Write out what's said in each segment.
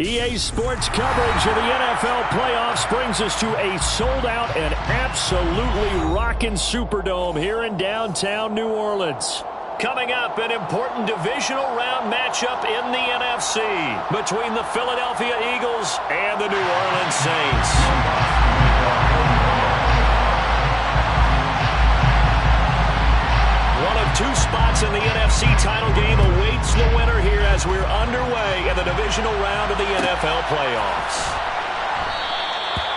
EA Sports coverage of the NFL playoffs brings us to a sold-out and absolutely rocking Superdome here in downtown New Orleans. Coming up, an important divisional round matchup in the NFC between the Philadelphia Eagles and the New Orleans Saints. One of two spots in the NFC title game awaits the winner here as we're underway in the divisional round of the NFL playoffs.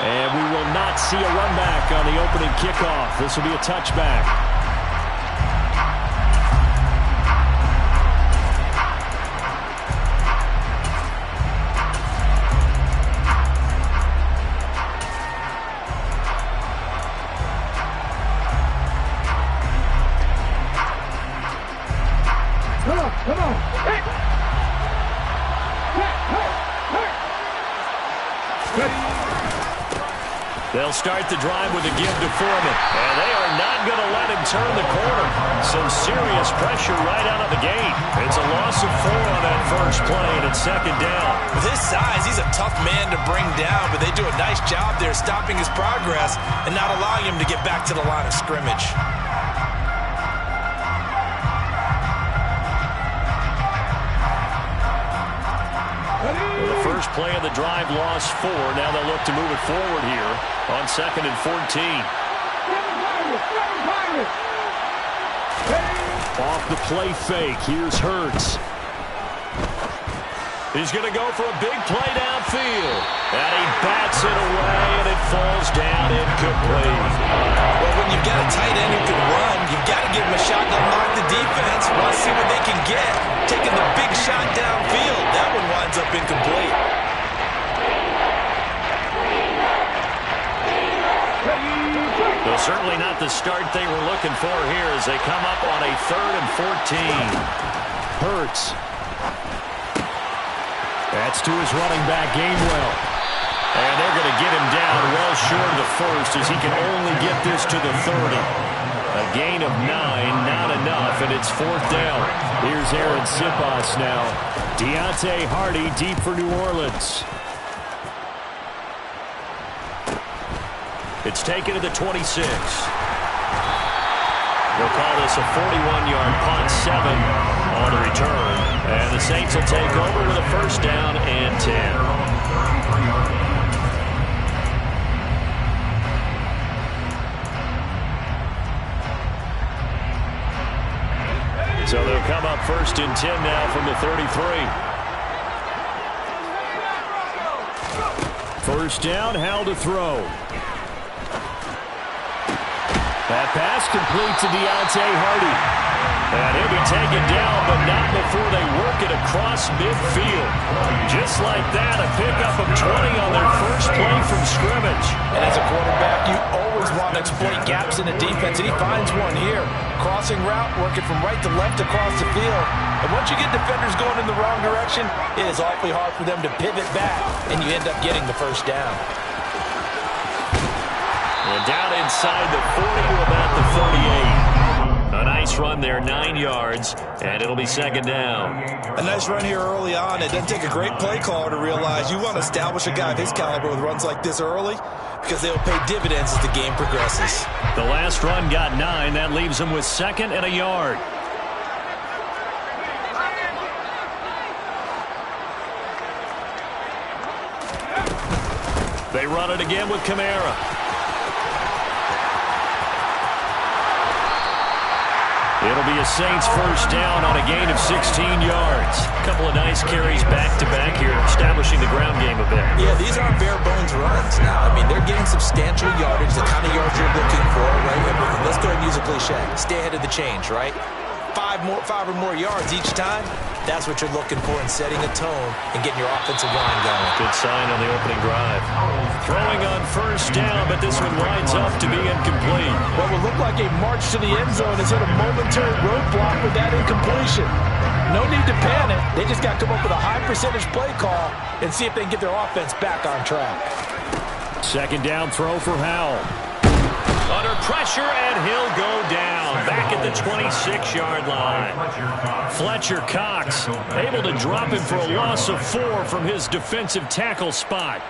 And we will not see a run back on the opening kickoff. This will be a touchback. They'll start the drive with a give to Foreman. And they are not going to let him turn the corner. Some serious pressure right out of the gate. It's a loss of 4 on that first play, and it's second down. With his size, he's a tough man to bring down, but they do a nice job there stopping his progress and not allowing him to get back to the line of scrimmage. First play of the drive, lost 4. Now they'll look to move it forward here on 2nd and 14. Off the play fake. Here's Hurts. He's going to go for a big play downfield. And he bats it away, and it falls down incomplete. Well, when you've got a tight end who can run, you've got to give him a shot to unlock the defense. Want to see what they can get. Taking the big shot downfield. That one winds up incomplete. Well, certainly not the start they were looking for here as they come up on a 3rd and 14. Hurts. That's to his running back, Gainwell. And they're going to get him down well short of the first as he can only get this to the 30. A gain of 9, not enough, and it's 4th down. Here's Aaron Sipas now. Deontay Hardy deep for New Orleans. It's taken to the 26. They'll call this a 41-yard punt, 7 on the return. And the Saints will take over with a first down and 10. So they'll come up 1st and 10 now from the 33. First down, Howell to throw. That pass complete to Deontay Hardy. And he'll be taken down, but not before they work it across midfield. Just like that, a pickup of 20 on their first play from scrimmage. And as a quarterback, you always want to exploit gaps in the defense, and he finds one here. Crossing route, working from right to left across the field. And once you get defenders going in the wrong direction, it is awfully hard for them to pivot back, and you end up getting the first down. And down inside the 40 to about the 38. A nice run there, 9 yards, and it'll be second down. A nice run here early on. It doesn't take a great play caller to realize you want to establish a guy of his caliber with runs like this early because they'll pay dividends as the game progresses. The last run got 9. That leaves him with 2nd and a yard. They run it again with Kamara. It'll be a Saints first down on a gain of 16 yards. A couple of nice carries back-to-back here, establishing the ground game a bit. Yeah, these aren't bare-bones runs now. I mean, they're getting substantial yardage, the kind of yards you're looking for, right? I mean, let's go ahead and use a cliche. Stay ahead of the change, right? 5 or more yards each time. That's what you're looking for in setting a tone and getting your offensive line going. Good sign on the opening drive. Throwing on first down, but this one winds up to be incomplete. What will look like a march to the end zone is at a momentary roadblock with that incompletion. No need to panic. They just got to come up with a high percentage play call and see if they can get their offense back on track. Second down throw for Howell. Under pressure, and he'll go down. Back at the 26-yard line. Fletcher Cox able to drop him for a loss of 4 from his defensive tackle spot.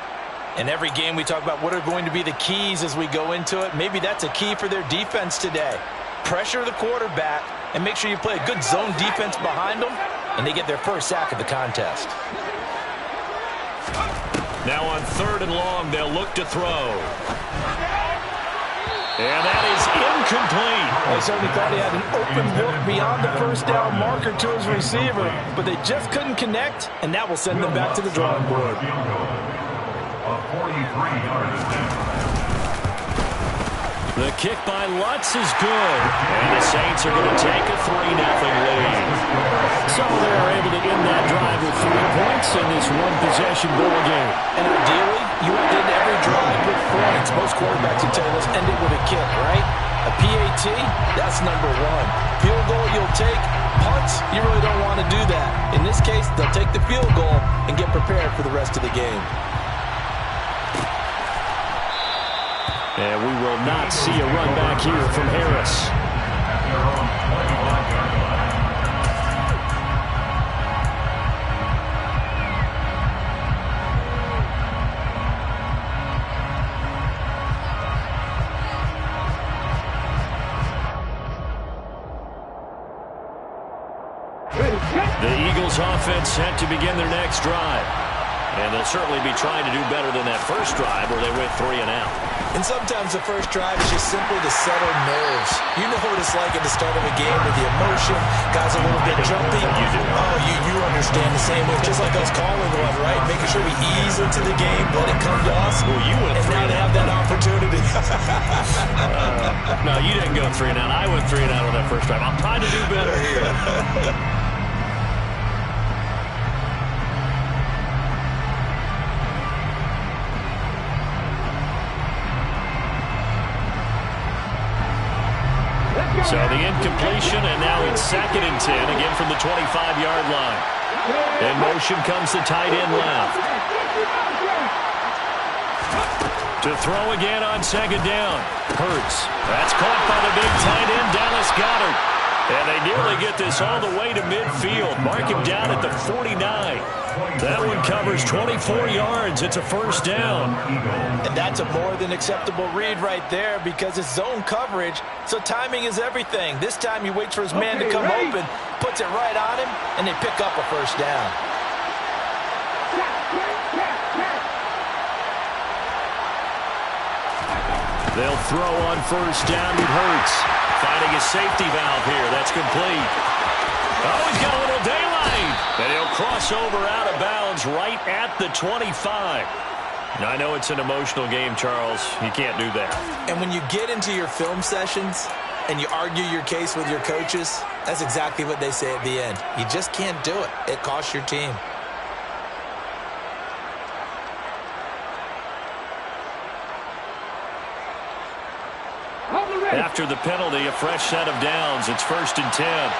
In every game we talk about what are going to be the keys as we go into it. Maybe that's a key for their defense today. Pressure the quarterback and make sure you play a good zone defense behind them, and they get their first sack of the contest. Now on 3rd and long, they'll look to throw. And that is incomplete. I certainly thought he had an open look beyond the first down marker to his receiver, but they just couldn't connect, and that will send them back to the drawing board. The kick by Lutz is good, and the Saints are going to take a 3-0 lead. So they're able to end that drive with 3 points in this one-possession ball game. And ideally, you want to end every drive with points. Most quarterbacks would tell you, let's end it with a kick, right? A PAT, that's number 1. Field goal you'll take. Punts, you really don't want to do that. In this case, they'll take the field goal and get prepared for the rest of the game. And we will not see a run back here from Harris. The Eagles offense set to begin their next drive. And they'll certainly be trying to do better than that first drive where they went 3 and out. And sometimes the first drive is just simply to settle nerves. You know what it's like at the start of a game with the emotion. Guys a little bit jumpy. You do. Oh, you understand the same way. Just like us calling one, right? Making sure we ease into the game, let it come to us. Well, you went and 3 now to have that opportunity. No, you didn't go 3 and out. I went 3 and out on that first drive. I'm trying to do better here. So the incompletion, and now it's 2nd and 10, again from the 25-yard line. In motion comes the tight end left. To throw again on 2nd down. Hurts. That's caught by the big tight end, Dallas Goedert. And they nearly get this all the way to midfield. Mark him down at the 49. That one covers 24 yards. It's a 1st down. And that's a more than acceptable read right there because it's zone coverage, so timing is everything. This time he waits for his man to come open, puts it right on him, and they pick up a 1st down. They'll throw on 1st down with Hurts. Finding a safety valve here. That's complete. Oh, he's got a little daylight. And he'll cross over out of bounds right at the 25. Now, I know it's an emotional game, Charles. You can't do that. And when you get into your film sessions and you argue your case with your coaches, that's exactly what they say at the end. You just can't do it. It costs your team. After the penalty, a fresh set of downs. It's 1st and 10.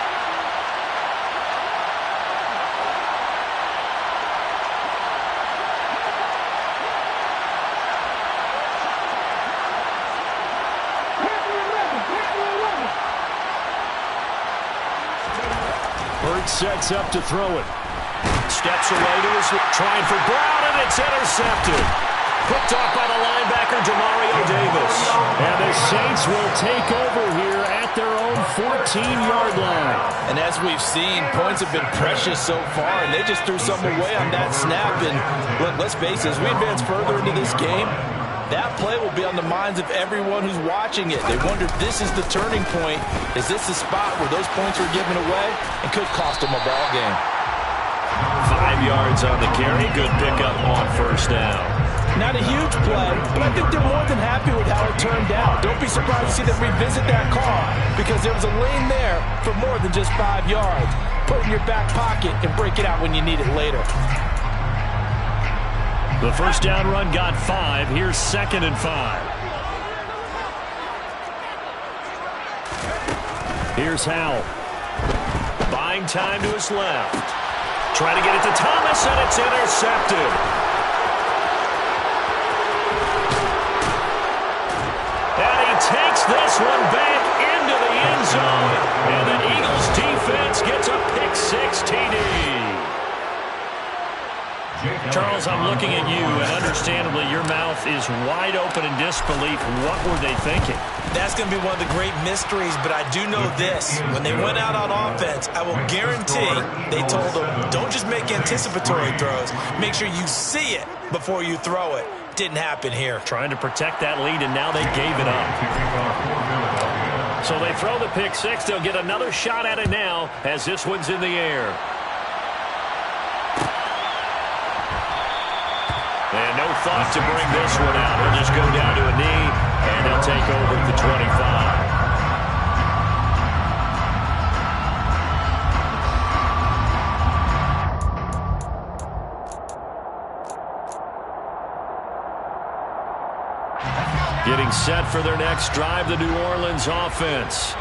Hurts sets up to throw it. Steps away to his trying for Brown, and it's intercepted. Picked off by the linebacker, Demario Davis. And the Saints will take over here at their own 14-yard line. And as we've seen, points have been precious so far, and they just threw something away on that snap. And look, let's face it, as we advance further into this game, that play will be on the minds of everyone who's watching it. They wonder if this is the turning point. Is this the spot where those points were given away and could cost them a ball game? 5 yards on the carry. Good pickup on 1st down. Not a huge play, but I think they're more than happy with how it turned out. Don't be surprised to see them revisit that call because there was a lane there for more than just 5 yards. Put it in your back pocket and break it out when you need it later. The 1st down run got 5. Here's 2nd and 5. Here's Howell. Buying time to his left. Trying to get it to Thomas, and it's intercepted. And he takes this one back into the end zone. Charles, I'm looking at you, and understandably, your mouth is wide open in disbelief. What were they thinking? That's going to be one of the great mysteries, but I do know this. When they went out on offense, I will guarantee they told them, don't just make anticipatory throws. Make sure you see it before you throw it. Didn't happen here. Trying to protect that lead, and now they gave it up. So they throw the pick six. They'll get another shot at it now as this one's in the air. And no thought to bring this one out. They'll just go down to a knee, and they'll take over at the 25. Getting set for their next drive, the New Orleans offense.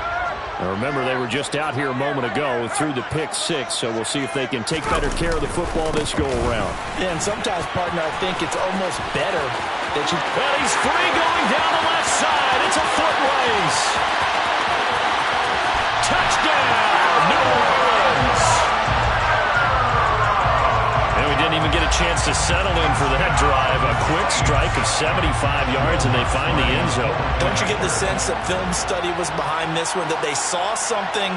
Now remember, they were just out here a moment ago through the pick six, so we'll see if they can take better care of the football this go-around. Yeah, and sometimes, partner, I think it's almost better that you... Well, he's free going down the left side. It's a foot race. Touchdown, New Orleans. And we didn't even get a chance to settle in for that drive. A quick strike of 75 yards, and they find the end zone. Don't you get the sense that film study was behind this one, that they saw something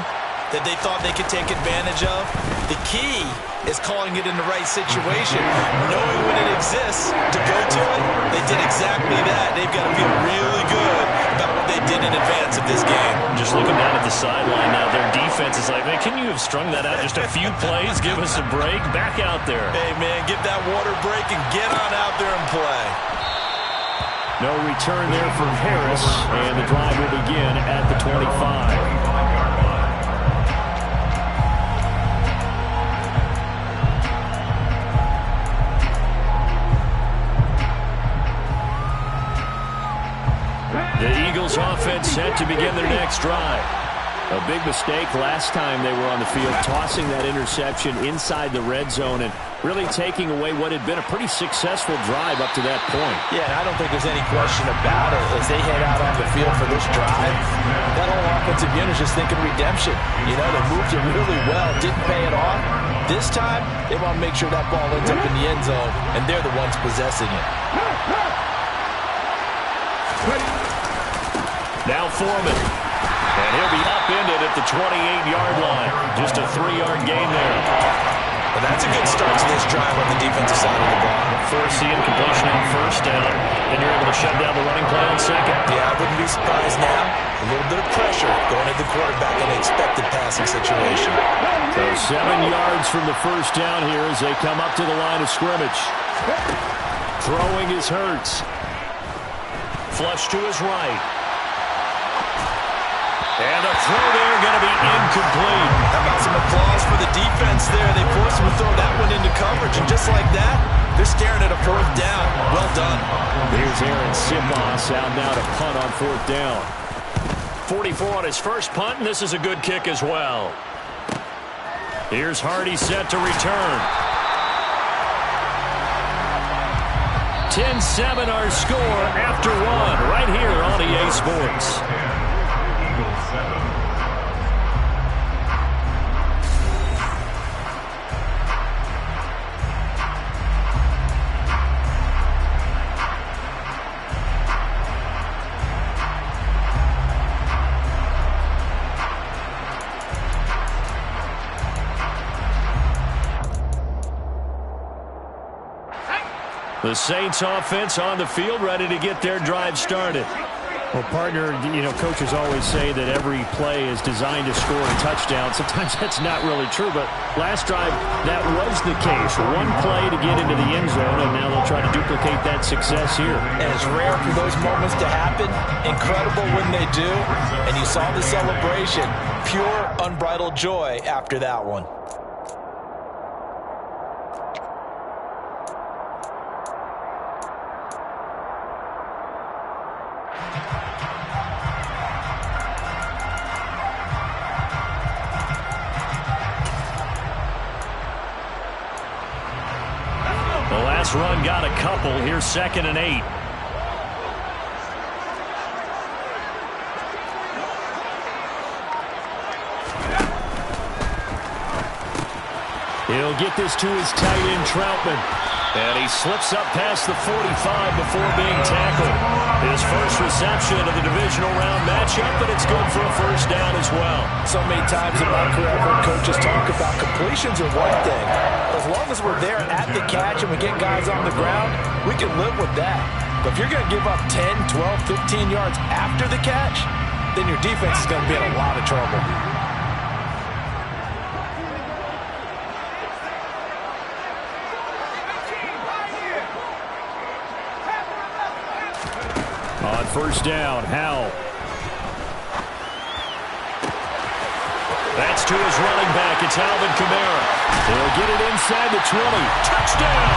that they thought they could take advantage of? The key is calling it in the right situation, knowing when it exists to go to it. They did exactly that. They've got to feel really good about what they did in advance of this game. Just looking down at the sideline now, their defense is like, man, can you have strung that out just a few plays? Give us a break. Back out there. Hey, man, give that water break and get on out there and play. No return there from Harris, and the drive will begin at the 25. The Eagles offense set to begin their next drive. A big mistake last time they were on the field, tossing that interception inside the red zone and really taking away what had been a pretty successful drive up to that point. Yeah, and I don't think there's any question about it. As they head out on the field for this drive, that whole offensive unit is just thinking redemption. You know, they moved it really well, didn't pay it off. This time, they want to make sure that ball ends up in the end zone, and they're the ones possessing it. Now Foreman. And he'll be upended at the 28-yard line. Just a 3-yard gain there. Well, that's a good start to this drive on the defensive side of the ball. First incompletion on first down. And you're able to shut down the running play on second. Yeah, I wouldn't be surprised now. A little bit of pressure going at the quarterback in an expected passing situation. So 7 yards from the first down here as they come up to the line of scrimmage. Throwing is Hurts. Flush to his right. And a throw there going to be incomplete. How about some applause for the defense there? They forced him to throw that one into coverage, and just like that, they're staring at a fourth down. Well done. Here's Aaron Simmons out now to punt on fourth down. 44 on his first punt, and this is a good kick as well. Here's Hardy set to return. 10-7 our score after one right here on EA Sports. The Saints offense on the field, ready to get their drive started. Well, partner, you know, coaches always say that every play is designed to score a touchdown. Sometimes that's not really true, but last drive, that was the case. One play to get into the end zone, and now they'll try to duplicate that success here. And it's rare for those moments to happen. Incredible when they do. And you saw the celebration. Pure, unbridled joy after that one. Run got a couple. Here's 2nd and 8. He'll get this to his tight end, Troutman. And he slips up past the 45 before being tackled. His first reception of the divisional round matchup, but it's good for a first down as well. So many times in my career, I've heard coaches talk about completions are one thing. As long as we're there at the catch and we get guys on the ground, we can live with that. But if you're going to give up 10, 12, 15 yards after the catch, then your defense is going to be in a lot of trouble. On first down, Howell. That's to his running back. It's Alvin Kamara. He'll get it inside the 20. Touchdown!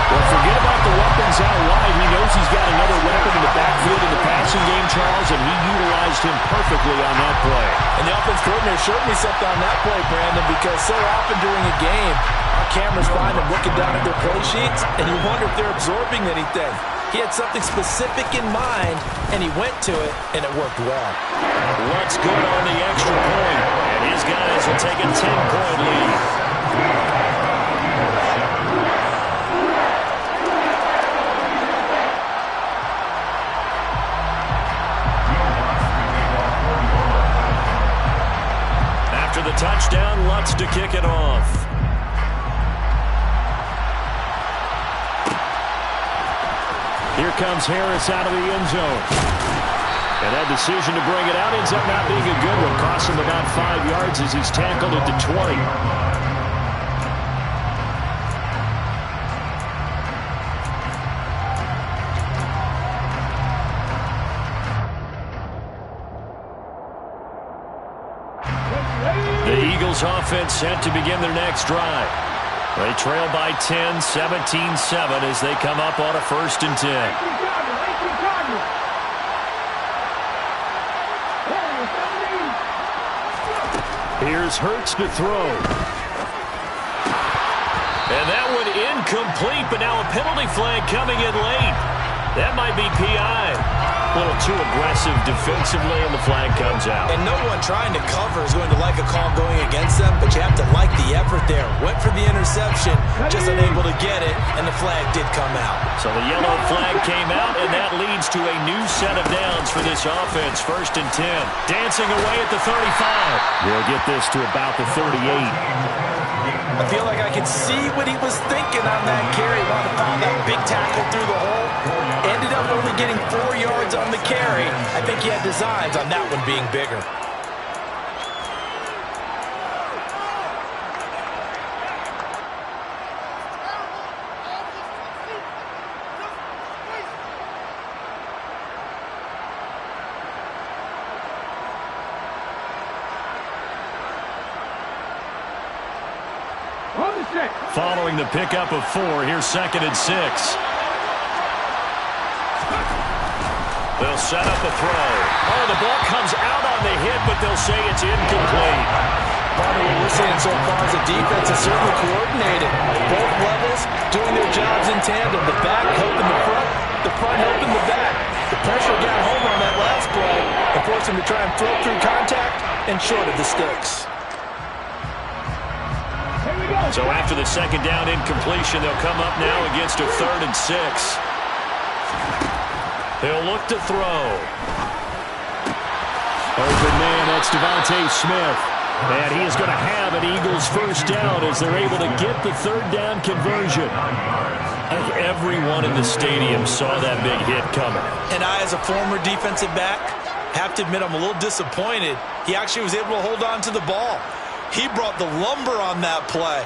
Well, forget about the weapons out wide. He knows he's got another weapon in the backfield in the passing game, Charles, and he utilized him perfectly on that play. And the offense coordinator showed me something on that play, Brandon, because so often during a game, our cameras find them looking down at their play sheets, and you wonder if they're absorbing anything. He had something specific in mind, and he went to it, and it worked well. What's good on the extra point, and his guys will take a 10-point lead. After the touchdown, Lutz to kick it off. Here comes Harris out of the end zone. And that decision to bring it out ends up not being a good one. Costs him about 5 yards as he's tackled at the 20. The Eagles offense set to begin their next drive. They trail by 10, 17-7 as they come up on a 1st and 10. Here's Hurts to throw. And that one incomplete, but now a penalty flag coming in late. That might be PI. A little too aggressive defensively, and the flag comes out. And no one trying to cover is going to like a call going against them, but you have to like the effort there. Went for the interception, just unable to get it, and the flag did come out. So the yellow flag came out, and that leads to a new set of downs for this offense. 1st and 10. Dancing away at the 35. They'll get this to about the 38. I feel like I could see what he was thinking on that carry. Wanted to find that big tackle through the hole. Ended up only getting 4 yards on the carry. I think he had designs on that one being bigger. Following the pickup of 4, here's 2nd and 6. They'll set up a throw. Oh, the ball comes out on the hit, but they'll say it's incomplete. Part of what we're seeing so far is the defense is certainly coordinated. Both levels doing their jobs in tandem. The back helping the front helping the back. The pressure got home on that last play and forced him to try and throw through contact and short of the sticks. So after the 2nd down incompletion, they'll come up now against a 3rd and 6. He'll look to throw. Open man, that's Devontae Smith. And he is going to have an Eagles first down as they're able to get the 3rd down conversion. I think everyone in the stadium saw that big hit coming. And I, as a former defensive back, have to admit I'm a little disappointed. He actually was able to hold on to the ball. He brought the lumber on that play.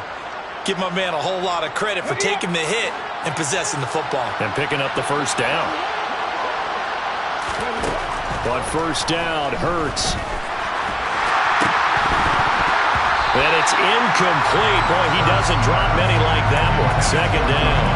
Give my man a whole lot of credit for taking the hit and possessing the football. And picking up the first down. But first down, Hurts. And it's incomplete. Boy, he doesn't drop many like that one. 2nd down.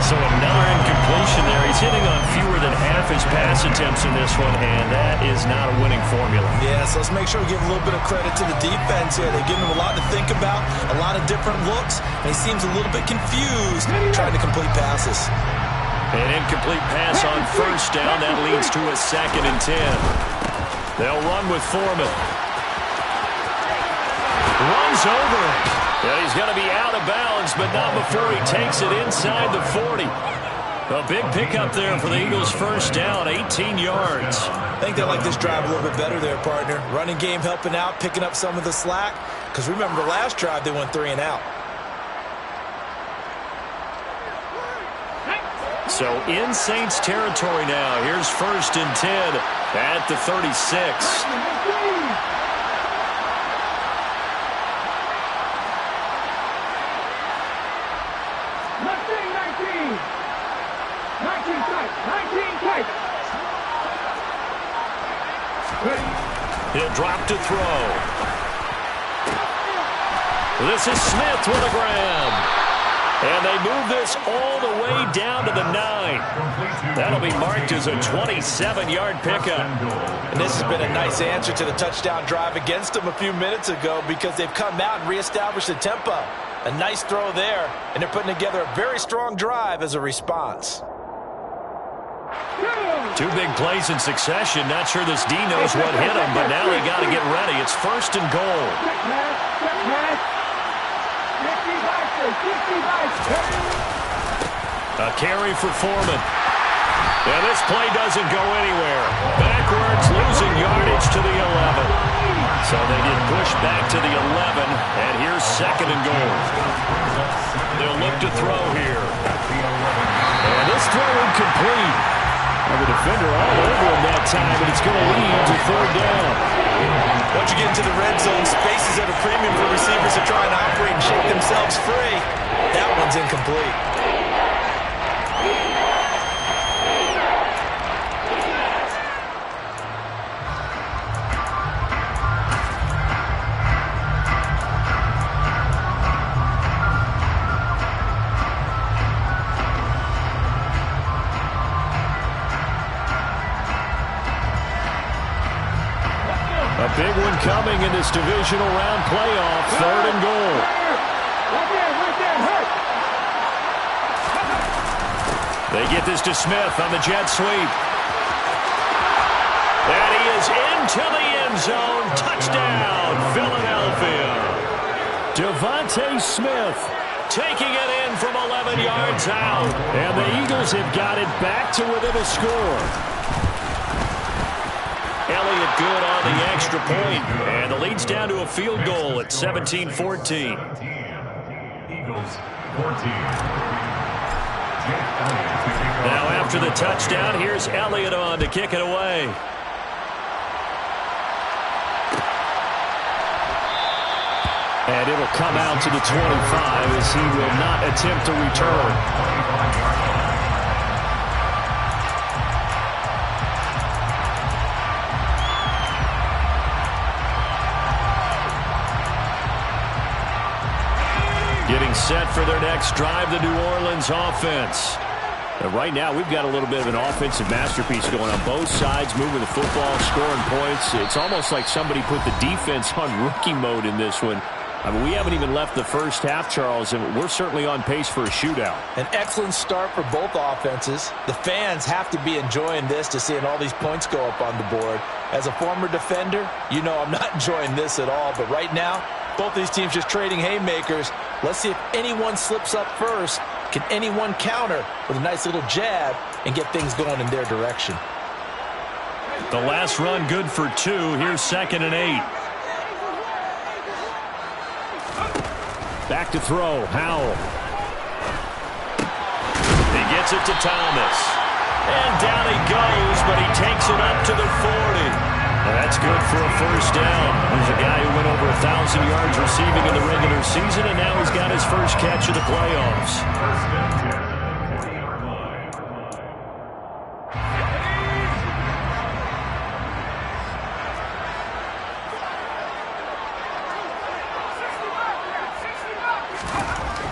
So another incompletion there. He's hitting on fewer than half his pass attempts in this one, and that is not a winning formula. Yeah, so let's make sure we give a little bit of credit to the defense here. They've given him a lot to think about, a lot of different looks, and he seems a little bit confused trying to complete passes. An incomplete pass on first down. That leads to a 2nd and 10. They'll run with Foreman. Runs over it. And he's going to be out of bounds, but not before he takes it inside the 40. A big pickup there for the Eagles' first down, 18 yards. I think they like this drive a little bit better there, partner. Running game helping out, picking up some of the slack. Because remember, the last drive they went 3 and out. So in Saints territory now. Here's 1st and 10 at the 36. He'll drop to throw. This is Smith with a grab. And they move this all the way down to the 9. That'll be marked as a 27-yard pickup. And this has been a nice answer to the touchdown drive against them a few minutes ago because they've come out and reestablished the tempo. A nice throw there, and they're putting together a very strong drive as a response. 2 big plays in succession. Not sure this D knows what hit him, but now they got to get ready. It's 1st and goal. A carry for Foreman. And this play doesn't go anywhere. Backwards, losing yardage to the 11. So they get pushed back to the 11, and here's 2nd and goal. They'll look to throw here. And this throw incomplete. The defender all over him that time, but it's going to lead to 3rd down. Once you get into the red zone, space is at a premium for receivers to try and operate and shake themselves free. That one's incomplete. A big one coming in this divisional round playoff. 3rd and goal. They get this to Smith on the jet sweep. And he is into the end zone. Touchdown, Philadelphia. Devontae Smith taking it in from 11 yards out. And the Eagles have got it back to within a score. Elliott good on the extra point, and the lead's down to a field goal at 17-14. Now after the touchdown, here's Elliott on to kick it away. And it'll come out to the 25 as he will not attempt to return. Getting set for their next drive, the New Orleans offense. And right now, we've got a little bit of an offensive masterpiece going on both sides, moving the football, scoring points. It's almost like somebody put the defense on rookie mode in this one. I mean, we haven't even left the first half, Charles, and we're certainly on pace for a shootout. An excellent start for both offenses. The fans have to be enjoying this to seeing all these points go up on the board. As a former defender, you know I'm not enjoying this at all. But right now, both these teams just trading haymakers. Let's see if anyone slips up first. Can anyone counter with a nice little jab and get things going in their direction? The last run good for 2. Here's 2nd and 8. Back to throw. Howell. He gets it to Thomas. And down he goes, but he takes it up to the 40. That's good for a first down. There's a guy who went over 1,000 yards receiving in the regular season, and now he's got his first catch of the playoffs.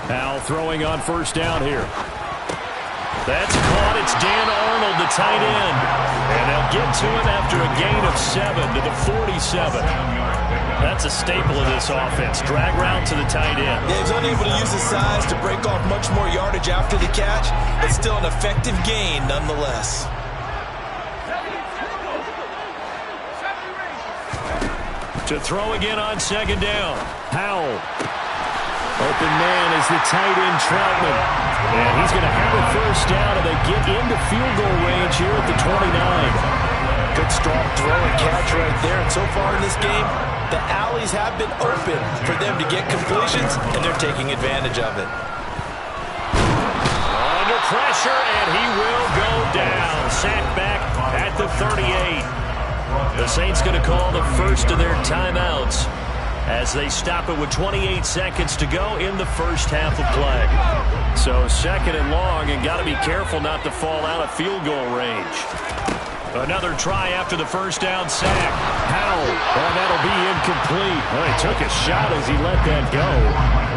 Howell throwing on first down here. That's caught. It's Dan Arnold, the tight end. And they'll get to him after a gain of 7 to the 47. That's a staple of this offense. Drag route to the tight end. Yeah, he's unable to use his size to break off much more yardage after the catch. It's still an effective gain nonetheless. To throw again on second down. Howell. Open man is the tight end Troutman. And he's going to have a first down, and they get into field goal range here at the 29. Good strong throw and catch right there. And so far in this game, the alleys have been open for them to get completions, and they're taking advantage of it. Under pressure, and he will go down. Sacked back at the 38. The Saints going to call the first of their timeouts as they stop it with 28 seconds to go in the first half of play. So second and long, and got to be careful not to fall out of field goal range. Another try after the first down sack. Howell, and that'll be incomplete. Well, he took a shot as he let that go.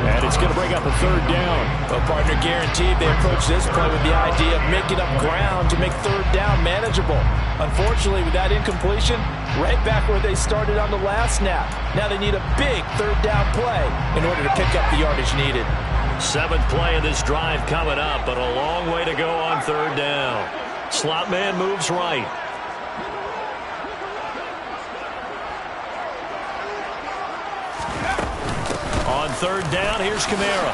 And it's going to bring up a third down. Well, partner, guaranteed they approach this play with the idea of making up ground to make third down manageable. Unfortunately, with that incompletion, right back where they started on the last snap. Now they need a big third down play in order to pick up the yardage needed. Seventh play of this drive coming up, but a long way to go on third down. Slot man moves right. On third down, here's Kamara.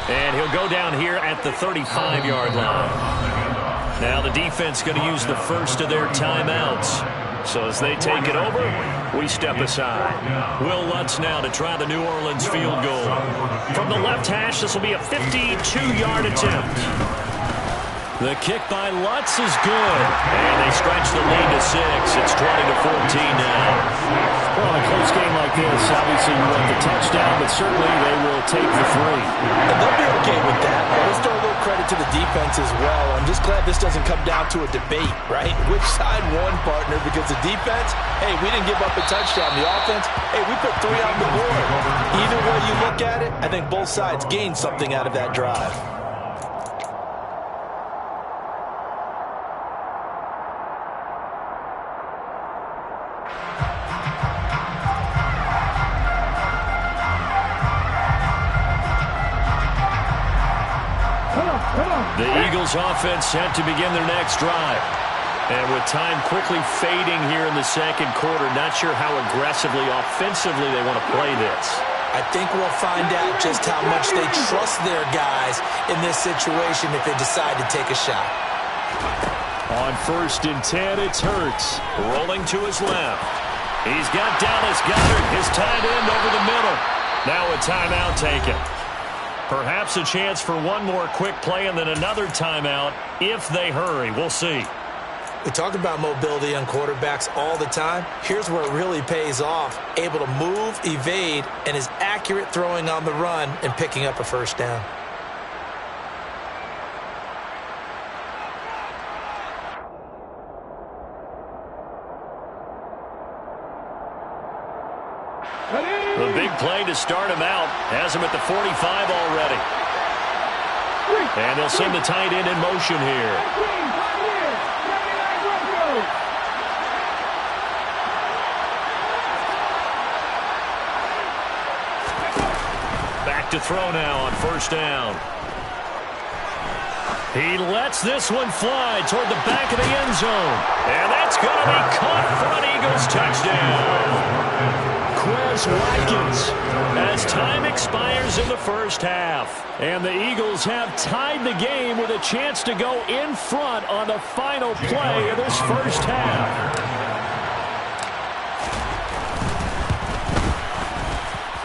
And he'll go down here at the 35-yard line. Now the defense going to use the first of their timeouts. So as they take it over, we step aside. Will Lutz now to try the New Orleans field goal. From the left hash, this will be a 52-yard attempt. The kick by Lutz is good. And they stretch the lead to 6. It's 20-14 now. Well, in a close game like this, obviously you want the touchdown, but certainly they will take the 3. And they'll be okay with that. But let's throw a little credit to the defense as well. I'm just glad this doesn't come down to a debate, right? Which side won, partner? Because the defense, hey, we didn't give up a touchdown. The offense, hey, we put 3 on the board. Either way you look at it, I think both sides gained something out of that drive. The Eagles offense set to begin their next drive. And with time quickly fading here in the second quarter, not sure how aggressively, offensively they want to play this. I think we'll find out just how much they trust their guys in this situation if they decide to take a shot. On 1st and 10, it's Hurts. Rolling to his left. He's got Dallas Goedert, his tight end, over the middle. Now a timeout taken. Perhaps a chance for one more quick play and then another timeout if they hurry. We'll see. We talk about mobility on quarterbacks all the time. Here's where it really pays off. Able to move, evade, and is accurate throwing on the run and picking up a first down. The big play to start him out has him at the 45 already. And they'll send the tight end in motion here. Back to throw now on first down. He lets this one fly toward the back of the end zone. And that's going to be caught for an Eagles touchdown. Quez Watkins as time expires in the first half. And the Eagles have tied the game with a chance to go in front on the final play of this first half.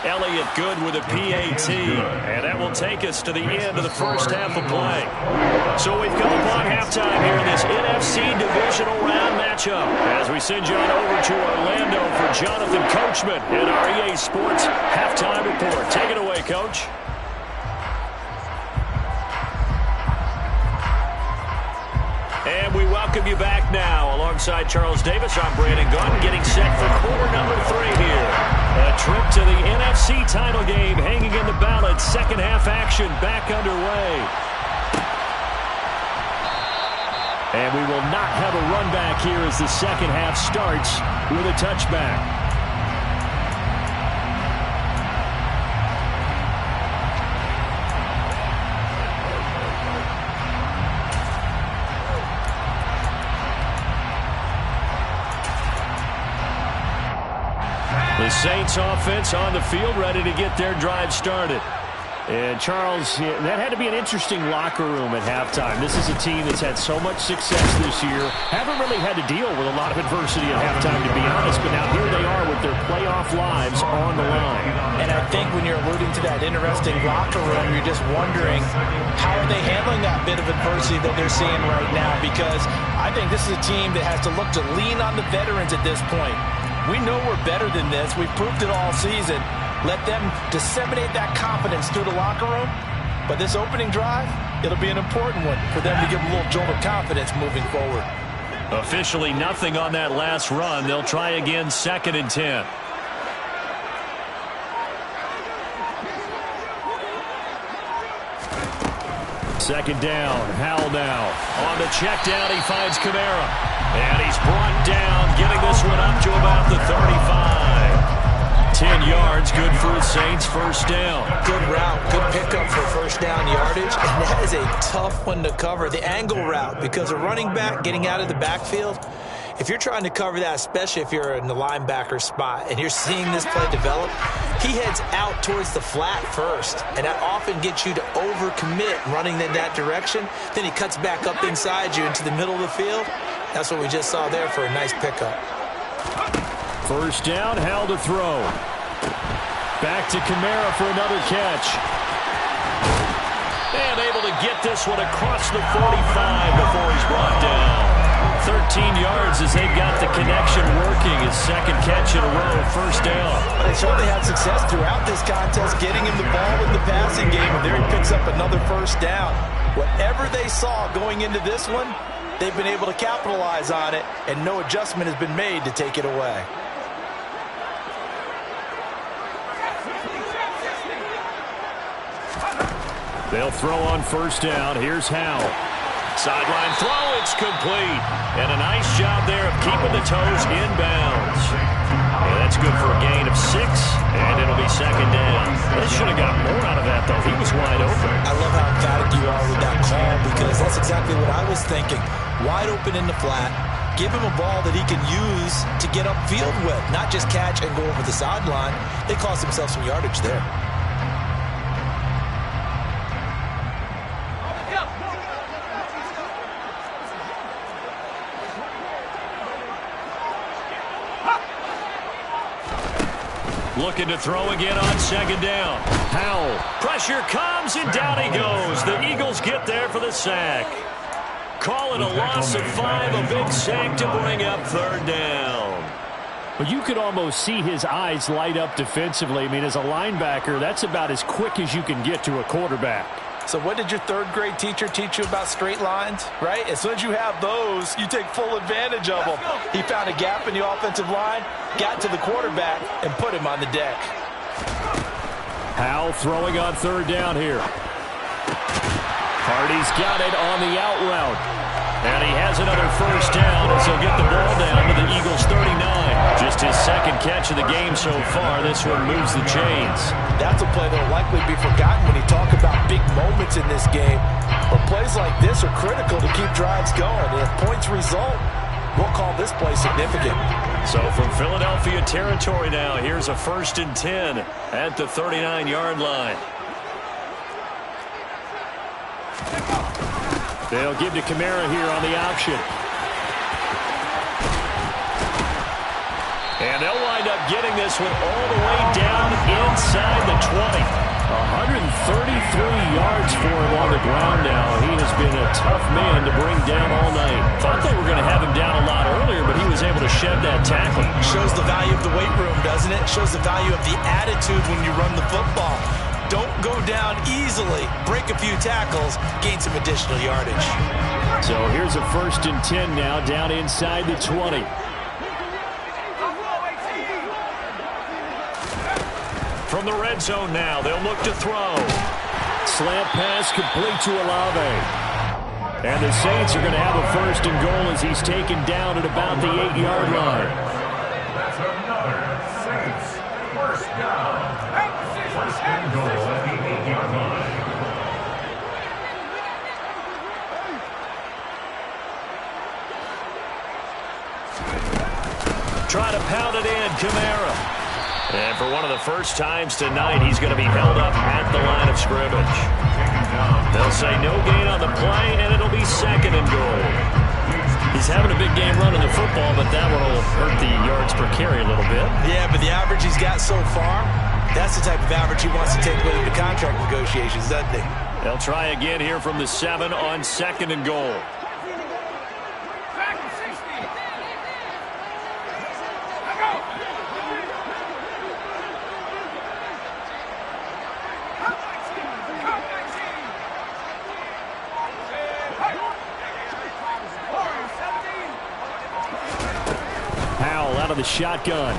Elliott good with a PAT, and that will take us to the end of the first half of play. So we've come upon halftime here in this NFC Divisional Round matchup as we send you on over to Orlando for Jonathan Coachman in our EA Sports Halftime Report. Take it away, Coach. And we welcome you back now. Alongside Charles Davis, I'm Brandon Gunn, getting set for quarter number 3 here. A trip to the NFC title game hanging in the balance. Second half action back underway. And we will not have a run back here as the second half starts with a touchback. The Saints offense on the field, ready to get their drive started. And Charles, that had to be an interesting locker room at halftime. This is a team that's had so much success this year. Haven't really had to deal with a lot of adversity at halftime, to be honest. But now here they are with their playoff lives on the line. And I think when you're alluding to that interesting locker room, you're just wondering how are they handling that bit of adversity that they're seeing right now. Because I think this is a team that has to look to lean on the veterans at this point. We know we're better than this. We've proved it all season. Let them disseminate that confidence through the locker room. But this opening drive, it'll be an important one for them to give a little jolt of confidence moving forward. Officially nothing on that last run. They'll try again, 2nd and 10. Second down, Howell now. On the check down, he finds Kamara. And he's brought down, getting this one up to about the 35. 10 yards, good for the Saints, first down. Good route, good pickup for first down yardage, and that is a tough one to cover, the angle route, because a running back getting out of the backfield, if you're trying to cover that, especially if you're in the linebacker spot and you're seeing this play develop, he heads out towards the flat first, and that often gets you to overcommit running in that direction. Then he cuts back up inside you into the middle of the field. That's what we just saw there for a nice pickup. First down, Howell to throw. Back to Kamara for another catch. And able to get this one across the 45 before he's brought down. 13 yards as they've got the connection working. His second catch in a row, first down. They certainly had success throughout this contest, getting him the ball in the passing game, and there he picks up another first down. Whatever they saw going into this one, they've been able to capitalize on it, and no adjustment has been made to take it away. They'll throw on first down. Here's Howell. Sideline throw, it's complete. And a nice job there of keeping the toes inbounds. Yeah, that's good for a gain of 6, and it'll be second down. They should have got more out of that, though. He was wide open. I love how emphatic you are with that call, because that's exactly what I was thinking. Wide open in the flat. Give him a ball that he can use to get upfield with, not just catch and go over the sideline. They cost themselves some yardage there. Looking to throw again on second down. Howell. Pressure comes, and down he goes. The Eagles get there for the sack. Call it a loss of 5, a big sack to bring up third down. But you could almost see his eyes light up defensively. I mean, as a linebacker, that's about as quick as you can get to a quarterback. So what did your third-grade teacher teach you about straight lines, right? As soon as you have those, you take full advantage of them. He found a gap in the offensive line, got to the quarterback, and put him on the deck. Howell throwing on third down here. Hardy's got it on the out route. And he has another first down as he'll get the ball down to the Eagles' 39. Just his second catch of the game so far. This one moves the chains. That's a play that will likely be forgotten when you talk about big moments in this game. But plays like this are critical to keep drives going. And if points result, we'll call this play significant. So from Philadelphia territory now, here's a 1st and 10 at the 39-yard line. They'll give to Kamara here on the option. And they'll wind up getting this one all the way down inside the 20. 133 yards for him on the ground now. He has been a tough man to bring down all night. Thought they were going to have him down a lot earlier, but he was able to shed that tackle. Shows the value of the weight room, doesn't it? Shows the value of the attitude when you run the football. Don't go down easily. Break a few tackles. Gain some additional yardage. So here's a 1st and 10 now down inside the 20. From the red zone now, they'll look to throw. Slant pass complete to Olave. And the Saints are going to have a 1st and goal as he's taken down at about the 8-yard line. That's another Saints first down. First and goal at the 8-yard line. Try to pound it in, Kamara. And for one of the first times tonight, he's going to be held up at the line of scrimmage. They'll say no gain on the play, and it'll be 2nd and goal. He's having a big game running the football, but that one will hurt the yards per carry a little bit. Yeah, but the average he's got so far, that's the type of average he wants to take with him to contract negotiations, doesn't he? They'll try again here from the 7 on 2nd and goal. Out of the shotgun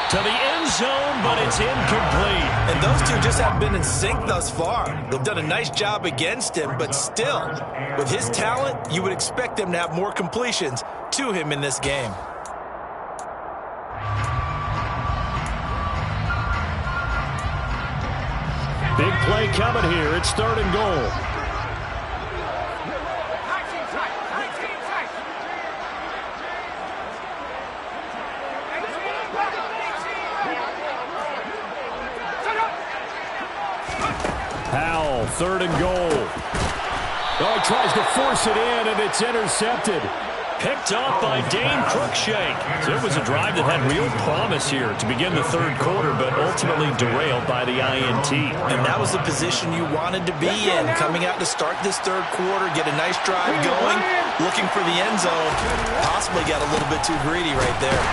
to the end zone, but it's incomplete. And those two just haven't been in sync thus far. They've done a nice job against him, but still, with his talent, you would expect them to have more completions to him in this game. Big play coming here. It's 3rd and goal. Powell, 3rd and goal. Oh, he tries to force it in, and it's intercepted. Picked off by Dane Cruikshank. So it was a drive that had real promise here to begin the 3rd quarter, but ultimately derailed by the INT. And that was the position you wanted to be in, coming out to start this 3rd quarter, get a nice drive going, looking for the end zone. Possibly got a little bit too greedy right there.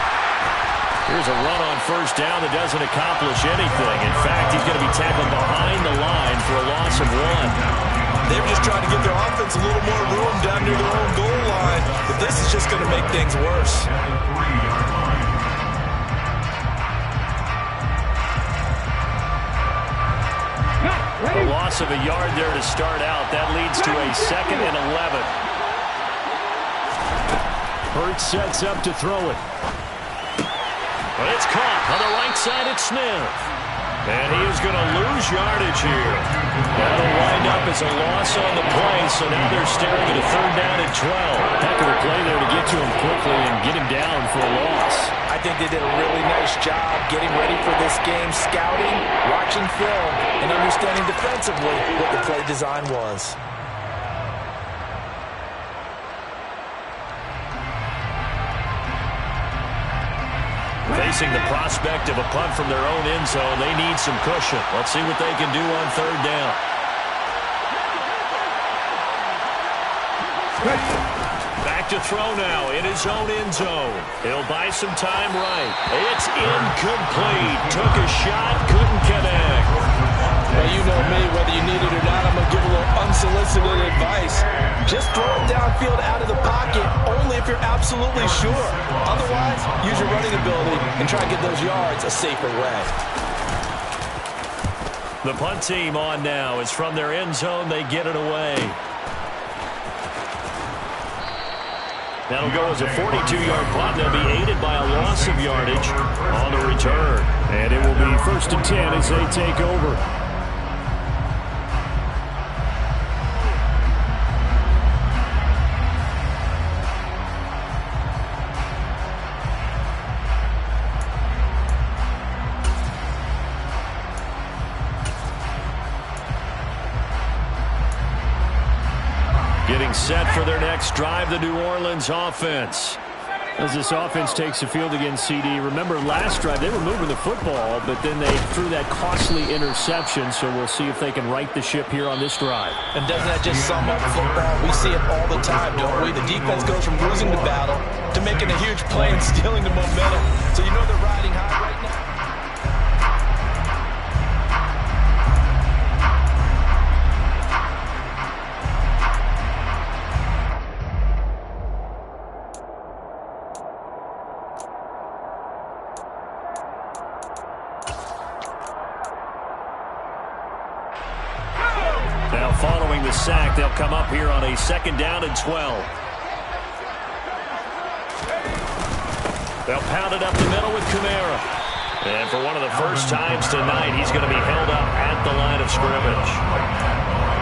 Here's a run on 1st down that doesn't accomplish anything. In fact, he's going to be tackled behind the line for a loss of 1. They were just trying to give their offense a little more room down near their own goal line, but this is just going to make things worse. A loss of a yard there to start out. That leads to a 2nd and 11. Hurts sets up to throw it. But it's caught on the right side at Smith. And he is going to lose yardage here. That'll wind up as a loss on the play, so now they're staring at a 3rd down and 12. Heck of a play there to get to him quickly and get him down for a loss. I think they did a really nice job getting ready for this game, scouting, watching film, and understanding defensively what the play design was. Facing the prospect of a punt from their own end zone, they need some cushion. Let's see what they can do on 3rd down. Back to throw now in his own end zone. He'll buy some time right. It's incomplete. Took a shot, couldn't connect. Well, you know me, whether you need it or not, I'm going to give a little unsolicited advice. Just throw it downfield out of the pocket, only if you're absolutely sure. Otherwise, use your running ability and try to get those yards a safer way. The punt team on now. It's from their end zone. They get it away. That'll go as a 42-yard punt. They'll be aided by a loss of yardage on the return. And it will be 1st and 10 as they take over. Getting set for their next drive, the New Orleans offense. As this offense takes the field against CD, remember last drive they were moving the football, but then they threw that costly interception, so we'll see if they can right the ship here on this drive. And doesn't that just sum up football? We see it all the time, don't we? The defense goes from losing the battle to making a huge play and stealing the momentum. So you know they're riding high right now. Now following the sack, they'll come up here on a 2nd down and 12. They'll pound it up the middle with Kamara. And for one of the first times tonight, he's going to be held up at the line of scrimmage.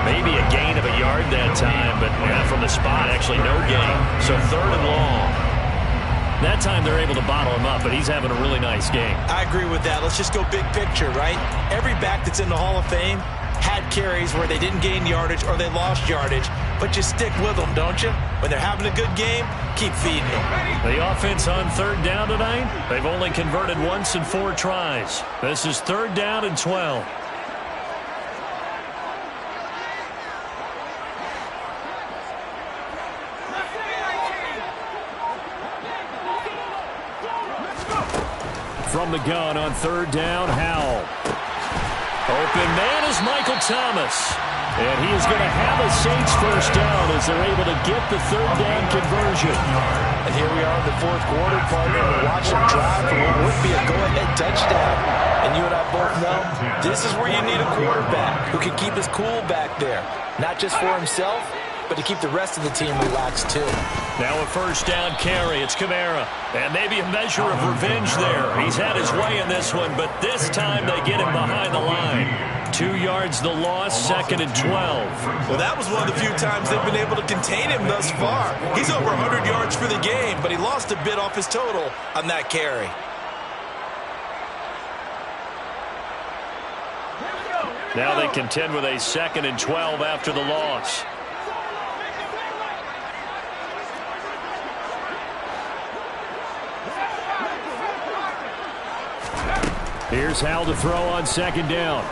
Maybe a gain of a yard that time, but from the spot, actually no gain. So 3rd and long. That time they're able to bottle him up, but he's having a really nice game. I agree with that. Let's just go big picture, right? Every back that's in the Hall of Fame had carries where they didn't gain yardage or they lost yardage, but you stick with them, don't you? When they're having a good game, keep feeding them. The offense on third down tonight, they've only converted once in 4 tries. This is third down and 12. From the gun on third down, Howell. Open man is Michael Thomas. And he is going to have a Saints first down as they're able to get the third down conversion. And here we are in the fourth quarter, partner. We're watching a drive for what would be a go-ahead touchdown. And you and I both know this is where you need a quarterback who can keep his cool back there. Not just for himself, but to keep the rest of the team relaxed too. Now a first down carry. It's Kamara. And maybe a measure of revenge there. He's had his way in this one, but this time they get him behind the line. 2 yards the loss, second and 12. Well, that was one of the few times they've been able to contain him thus far. He's over 100 yards for the game, but he lost a bit off his total on that carry. Now they contend with a second and 12 after the loss. Here's Howell to throw on second down.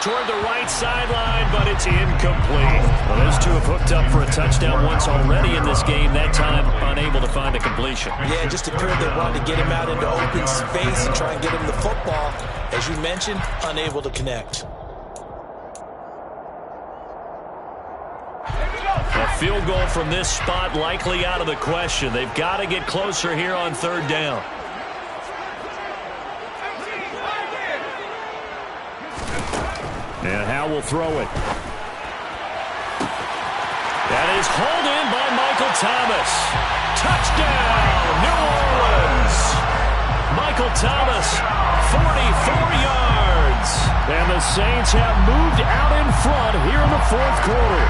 Toward the right sideline, but it's incomplete. Well, those two have hooked up for a touchdown once already in this game, that time unable to find a completion. Yeah, just appeared they wanted to get him out into open space and try and get him the football. As you mentioned, unable to connect. A field goal from this spot likely out of the question. They've got to get closer here on third down. And Howell will throw it. That is hauled in by Michael Thomas. Touchdown, New Orleans. Michael Thomas, 44 yards. And the Saints have moved out in front here in the fourth quarter.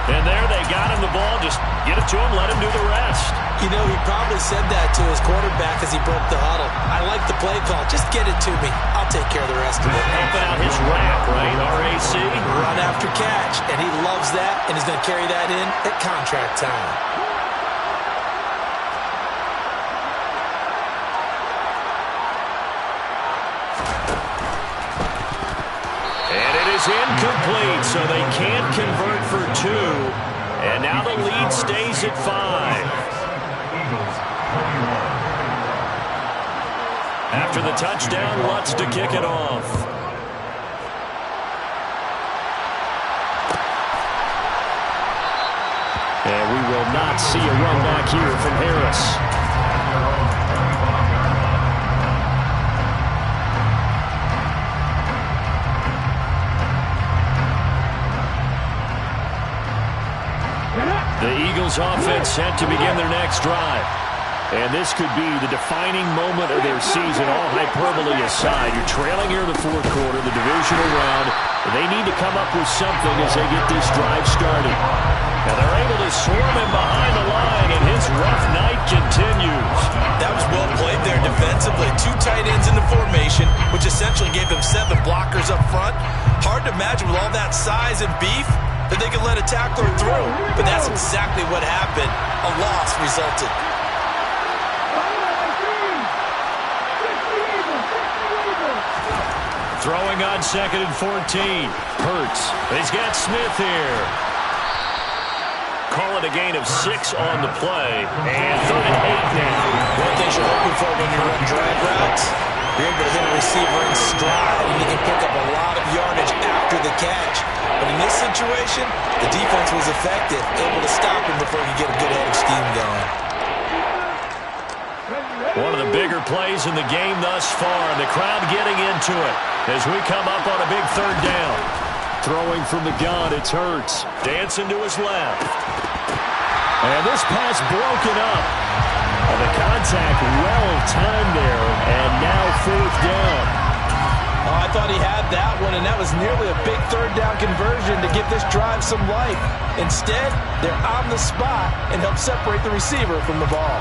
And there they got him the ball. Just get it to him, let him do the rest. You know, he probably said that to his quarterback as he broke the huddle. I like the play call. Just get it to me. I'll take care of the rest of it. Helping out his rap, right? RAC. Run after catch. And he loves that, and he's going to carry that in at contract time. And it is incomplete, so they can't convert for 2. And now the lead stays at 5. After the touchdown, Lutz to kick it off. And we will not see a run back here from Harris. The Eagles offense set to begin their next drive. And this could be the defining moment of their season, all hyperbole aside. You're trailing here in the fourth quarter, the divisional round. They need to come up with something as they get this drive started. Now they're able to swarm him behind the line, and his rough night continues. That was well played there defensively. 2 tight ends in the formation, which essentially gave them 7 blockers up front. Hard to imagine with all that size and beef that they could let a tackler through. But that's exactly what happened. A loss resulted. Throwing on second and 14. Hurts. He's got Smith here. Call it a gain of 6 on the play. And third and 8 now. One thing you're hoping for when you run drag routes, you're able to hit a receiver in stride, and you can pick up a lot of yardage after the catch. But in this situation, the defense was effective, able to stop him before he could get a good head of steam going. One of the bigger plays in the game thus far. The crowd getting into it as we come up on a big third down. Throwing from the gun, it's Hurts. Dancing to his left. And this pass broken up. And the contact well timed there. And now fourth down. Oh, I thought he had that one, and that was nearly a big third down conversion to give this drive some life. Instead, they're on the spot and help separate the receiver from the ball.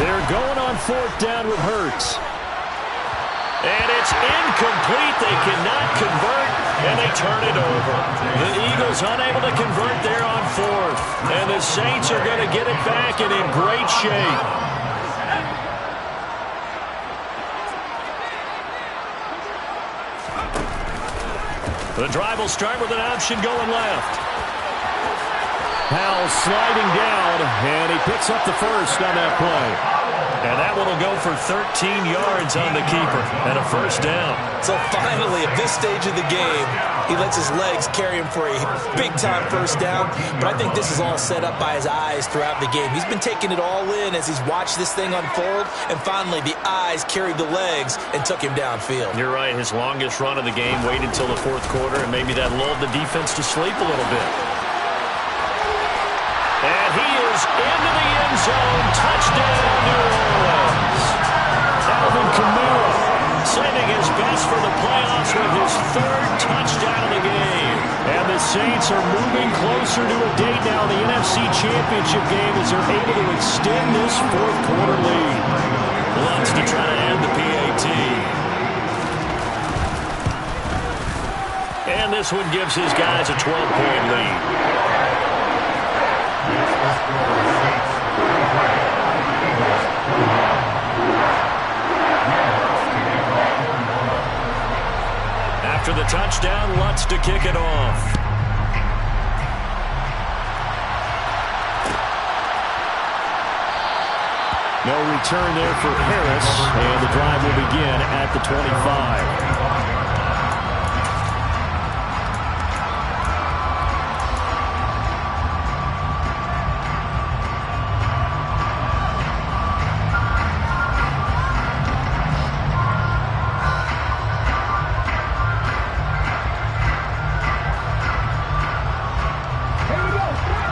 They're going on fourth down with Hurts. And it's incomplete. They cannot convert, and they turn it over. The Eagles unable to convert there on fourth. And the Saints are going to get it back and in great shape. The drive will start with an option going left. Howell sliding down, and he picks up the first on that play. And that one will go for 13 yards on the keeper and a first down. So finally, at this stage of the game, he lets his legs carry him for a big-time first down. But I think this is all set up by his eyes throughout the game. He's been taking it all in as he's watched this thing unfold. And finally, the eyes carried the legs and took him downfield. You're right. His longest run of the game waited until the fourth quarter, and maybe that lulled the defense to sleep a little bit. And he is into the end zone. Touchdown, New Orleans. Alvin Kamara saving his best for the playoffs with his third touchdown of the game. And the Saints are moving closer to a date now in the NFC Championship game as they're able to extend this fourth quarter lead. Lutz to try to end the PAT. And this one gives his guys a 12-point lead. After the touchdown, Lutz to kick it off. No return there for Harris, and the drive will begin at the 25.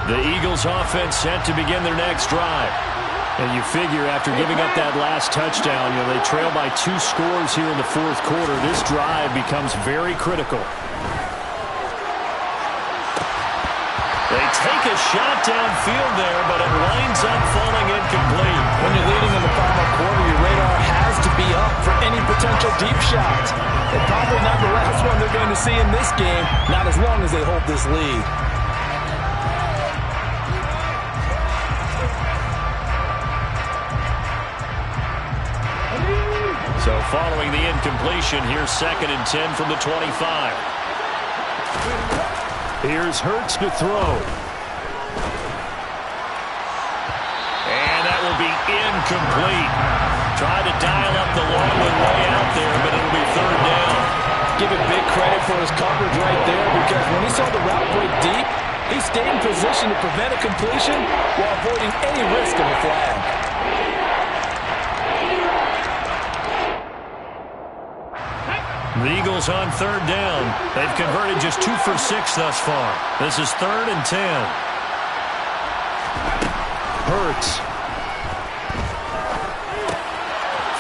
The Eagles offense set to begin their next drive. And you figure after giving up that last touchdown, they trail by 2 scores here in the fourth quarter. This drive becomes very critical. They take a shot downfield there, but it winds up falling incomplete. When you're leading in the final quarter, your radar has to be up for any potential deep shots. And probably not the last one they're going to see in this game, not as long as they hold this lead. So following the incompletion, here's 2nd and 10 from the 25. Here's Hurts to throw. And that will be incomplete. Tried to dial up the long one way out there, but it'll be 3rd down. Give it big credit for his coverage right there, because when he saw the route break deep, he stayed in position to prevent a completion while avoiding any risk of a flag. The Eagles on 3rd down. They've converted just 2 for 6 thus far. This is 3rd and 10. Hurts.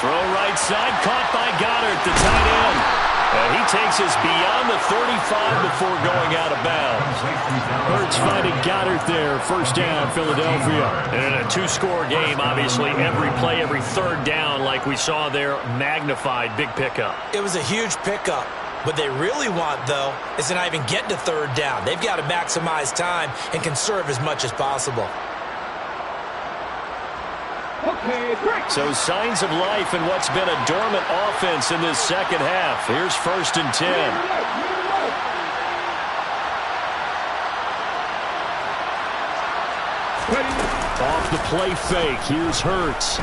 Throw right side, caught by Goddard, the tight end. And he takes us beyond the 35 before going out of bounds. Hurts finding Goddard there. First down, Philadelphia. And in a 2-score game, obviously, every play, every 3rd down, like we saw there, magnified, big pickup. It was a huge pickup. What they really want, though, is to not even get to 3rd down. They've got to maximize time and conserve as much as possible. So signs of life in what's been a dormant offense in this second half. Here's 1st and 10. Off the play fake. Here's Hurts.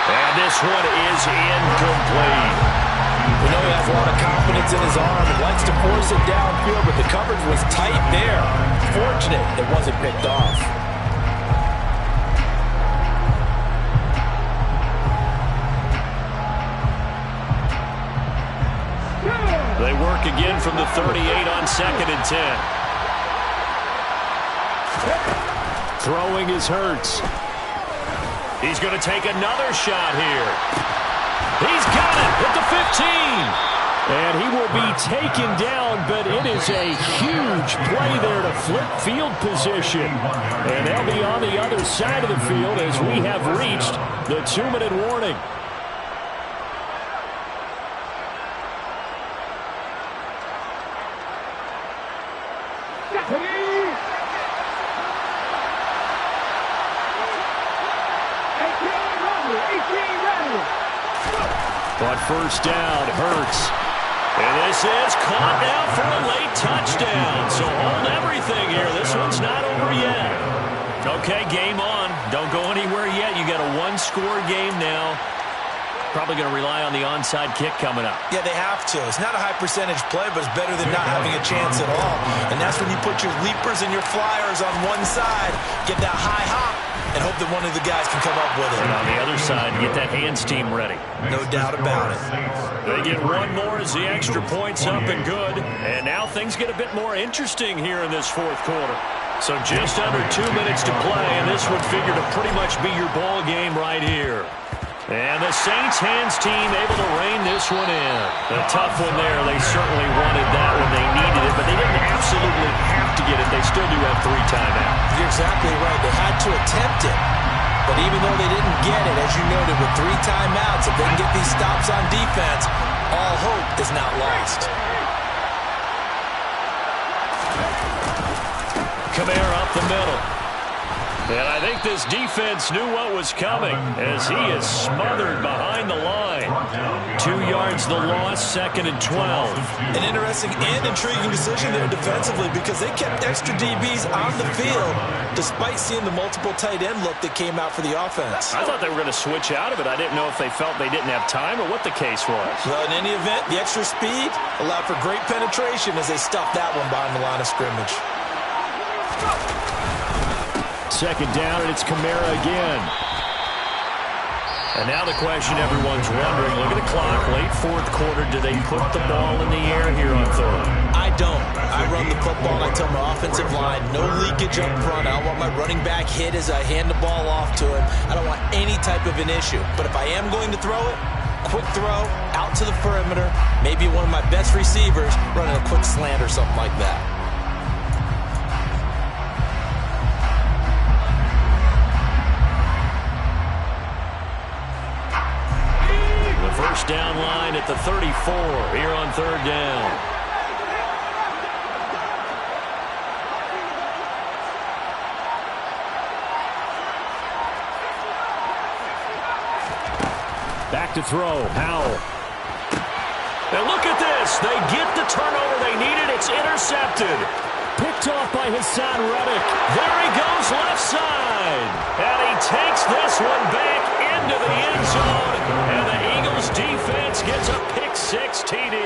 And this one is incomplete. We know he has a lot of confidence in his arm and likes to force it downfield, but the coverage was tight there. Fortunate it wasn't picked off. They work again from the 38 on 2nd and 10. Throwing is Hurts. He's going to take another shot here. He's got it at the 15. And he will be taken down, but it is a huge play there to flip field position. And they'll be on the other side of the field as we have reached the 2-minute warning. On first down, Hurts. And this is caught now for a late touchdown. So hold everything here. This one's not over yet. Okay, game on. Don't go anywhere yet. You got a one-score game now. Probably going to rely on the onside kick coming up. Yeah, they have to. It's not a high-percentage play, but it's better than not having a chance at all. And that's when you put your leapers and your flyers on one side, get that high hop, and hope that one of the guys can come up with it. And on the other side, get that hands team ready. No doubt about it. They get one more as the extra point's up and good. And now things get a bit more interesting here in this fourth quarter. So just under 2 minutes to play, and this would figure to pretty much be your ball game right here. And the Saints hands team able to rein this one in. A tough one there. They certainly wanted that when they needed it, but they didn't absolutely have to get it. They still do have 3 timeouts. You're exactly right. They had to attempt it. But even though they didn't get it, as you noted, with 3 timeouts, if they can get these stops on defense, all hope is not lost. Kamara up the middle. And I think this defense knew what was coming as he is smothered behind the line. 2 yards the loss, 2nd and 12. An interesting and intriguing decision there defensively because they kept extra DBs on the field despite seeing the multiple tight end look that came out for the offense. I thought they were going to switch out of it. I didn't know if they felt they didn't have time or what the case was. Well, in any event, the extra speed allowed for great penetration as they stuffed that one behind the line of scrimmage. 2nd down, and it's Kamara again. And now the question everyone's wondering, look at the clock, late fourth quarter, do they put the ball in the air here on 3rd? I don't. I run the football, and I tell my offensive line, no leakage up front. I don't want my running back hit as I hand the ball off to him. I don't want any type of an issue. But if I am going to throw it, quick throw, out to the perimeter, maybe one of my best receivers running a quick slant or something like that. First down line at the 34 here on 3rd down. Back to throw, Howell. And look at this. They get the turnover they needed. It's intercepted. Picked off by Hassan Reddick. There he goes left side. And he takes this one back into the end zone. And the Eagles defense gets a pick-6 TD.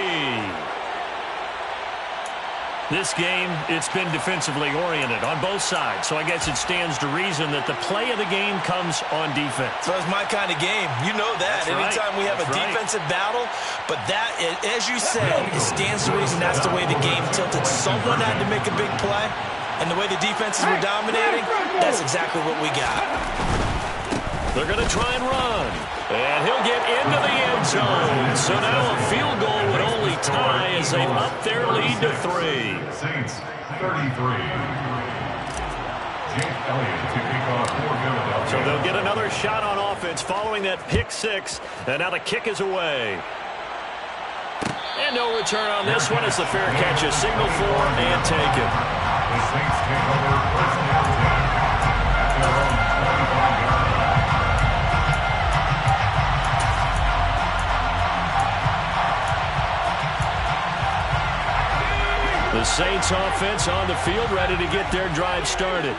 This game, it's been defensively oriented on both sides. So I guess it stands to reason that the play of the game comes on defense. So it's my kind of game. You know that. That's Anytime right. we have a defensive battle. But that, as you said, it stands to reason that's the way the game tilted. Someone had to make a big play. And the way the defenses were dominating, that's exactly what we got. They're going to try and run. And he'll get into the end zone. So now a field goal would only tie as they up their lead to 3. Saints 33. Jake Elliott to kick off for Philadelphia. So they'll get another shot on offense following that pick-6. And now the kick is away. And no return on this one as the fair catch is signaled for and taken. The Saints take over first down 10 at their own 25-yard line. The Saints offense on the field ready to get their drive started.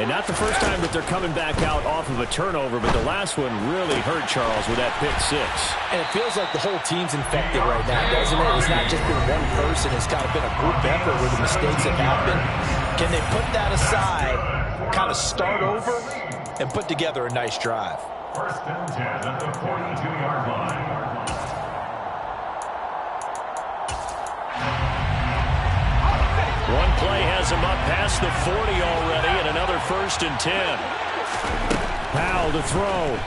And not the first time that they're coming back out off of a turnover, but the last one really hurt Charles with that pick six. And it feels like the whole team's infected right now, doesn't it? It's not just been one person. It's kind of been a group effort where the mistakes have happened. Can they put that aside, kind of start over, and put together a nice drive? First and 10 at the 42-yard line. One play has him up past the 40 already, and another first and 10. Powell to throw.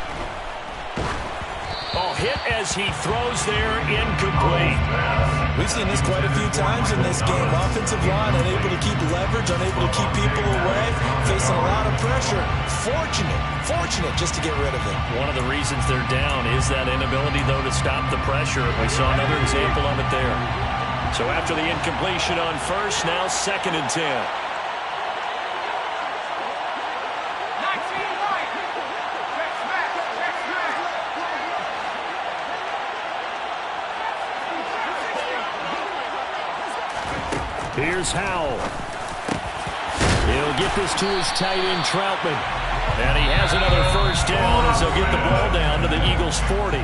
Oh, hit as he throws there, incomplete. We've seen this quite a few times in this game. Offensive line unable to keep leverage, unable to keep people away, facing a lot of pressure. Fortunate just to get rid of it. One of the reasons they're down is that inability, though, to stop the pressure. We saw another example of it there. So after the incompletion on first, now second and 10. Here's Howell. He'll get this to his tight end, Troutman. And he has another first down as they'll get the ball down to the Eagles' 40.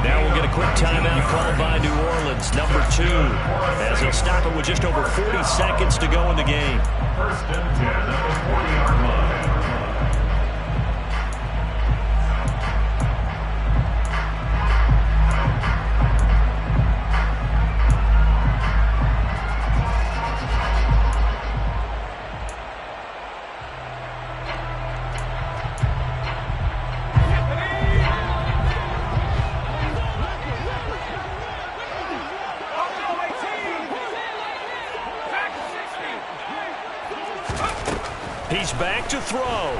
Now we'll get a quick timeout called by New Orleans, number 2, as they'll stop it with just over 40 seconds to go in the game. First and 10 at the 40-yard line. He's back to throw.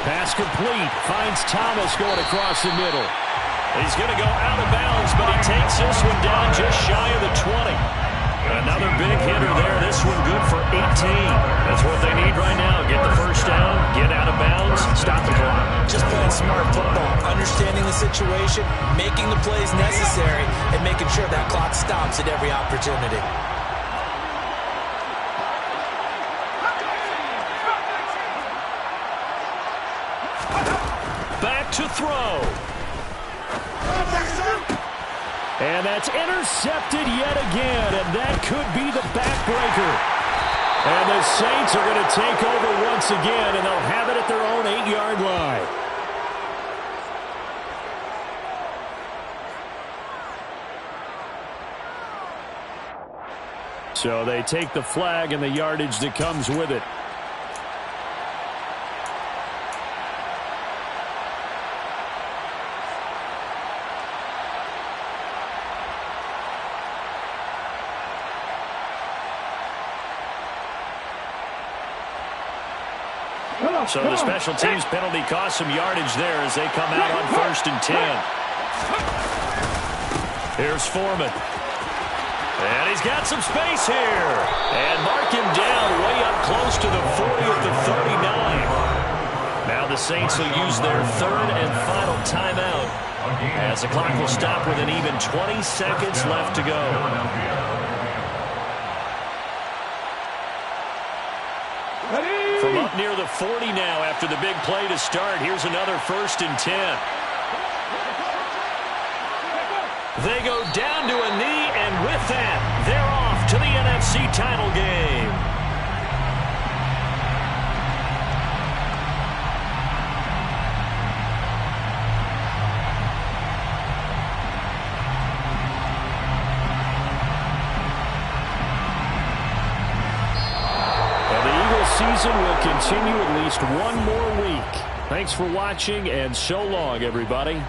Pass complete. Finds Thomas going across the middle. He's going to go out of bounds, but he takes this one down just shy of the 20. Another big hitter there. This one good for 18. That's what they need right now. Get the first down, get out of bounds, stop the clock. Just playing smart football, understanding the situation, making the plays necessary, and making sure that clock stops at every opportunity. Back to throw. And that's intercepted yet again, and that could be the backbreaker. And the Saints are going to take over once again, and they'll have it at their own 8-yard line. So they take the flag and the yardage that comes with it. So the special teams penalty cost some yardage there as they come out on first and 10. Here's Foreman. And he's got some space here. And mark him down way up close to the 40 at the 39. Now the Saints will use their third and final timeout as the clock will stop with an even 20 seconds left to go. From up near the 40 now after the big play to start. Here's another first and 10. They go down to a knee, and with that, they're off to the NFC title game. Season will continue at least one more week. Thanks for watching, and so long, everybody.